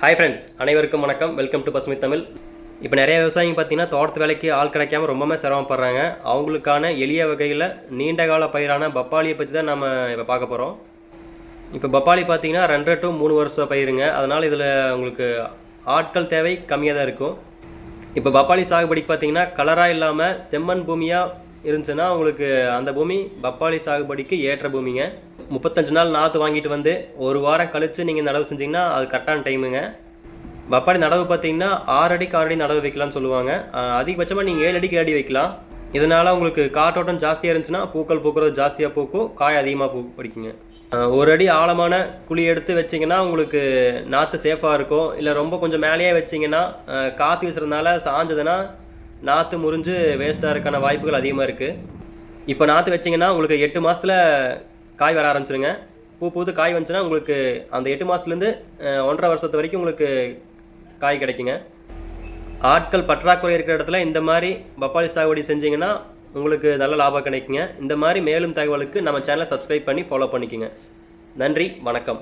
Hi friends, அனைவருக்கும் வணக்கம். Welcome to பசுமை தமிழ். இப்போ நிறைய விவசாயிங்க பார்த்தீங்கன்னா தோட்டத்து வேலைக்கு ஆள் கிடைக்காம ரொம்பவே சிரமப்படுறாங்க. அவங்களுக்கான எளிய வகையில் நீண்ட கால பயிரான பப்பாளியை பற்றி தான் நம்ம இப்போ பார்க்க போகிறோம். இப்போ பப்பாளி பார்த்தீங்கன்னா 2 to 3 வருஷம் பயிருங்க. அதனால் இதில் உங்களுக்கு ஆட்கள் தேவை கம்மியாக தான் இருக்கும். இப்போ பப்பாளி சாகுபடிக்கு பார்த்தீங்கன்னா கலராக இல்லாமல் செம்மண் பூமியாக இருந்துச்சுன்னா உங்களுக்கு அந்த பூமி பப்பாளி சாகுபடிக்கு ஏற்ற பூமிங்க. 35 நாள் நாற்று வாங்கிட்டு வந்து ஒரு வாரம் கழித்து நீங்கள் நடவு செஞ்சிங்கன்னா அது கரெக்டான டைமுங்க. பப்பாளி நடவு பார்த்தீங்கன்னா 6 அடிக்கு 6 அடி நடவு வைக்கலாம்னு சொல்லுவாங்க. அதிகபட்சமாக நீங்கள் 7 அடிக்கு 7 அடி வைக்கலாம். இதனால் உங்களுக்கு காற்றோட்டம் ஜாஸ்தியாக இருந்துச்சுன்னா பூக்கள் பூக்கிறது ஜாஸ்தியாக பூக்கும், காய் அதிகமாக பிடிக்குங்க. 1 அடி ஆழமான குழி எடுத்து வச்சிங்கன்னா உங்களுக்கு நாற்று சேஃபாக இருக்கும். இல்லை ரொம்ப கொஞ்சம் மேலேயே வச்சிங்கன்னா காற்று வீசுறதுனால சாஞ்சதுன்னா நாற்று முறிஞ்சு வேஸ்ட்டாக இருக்கான வாய்ப்புகள் அதிகமாக இருக்குது. இப்போ நாற்று வச்சிங்கன்னா உங்களுக்கு 8 மாதத்தில் காய் வர ஆரம்பிச்சிருங்க. பூத்து காய் வந்துச்சுன்னா உங்களுக்கு அந்த 8 மாதத்துலேருந்து 1.5 வருஷத்து வரைக்கும் உங்களுக்கு காய் கிடைக்குங்க. ஆட்கள் பற்றாக்குறை இருக்கிற இடத்துல இந்த மாதிரி பப்பாளி சாகுபடி செஞ்சிங்கன்னா உங்களுக்கு நல்ல லாபம் கிடைக்குங்க. இந்த மாதிரி மேலும் தகவலுக்கு நம்ம சேனலை சப்ஸ்கிரைப் பண்ணி ஃபாலோ பண்ணிக்கோங்க. நன்றி, வணக்கம்.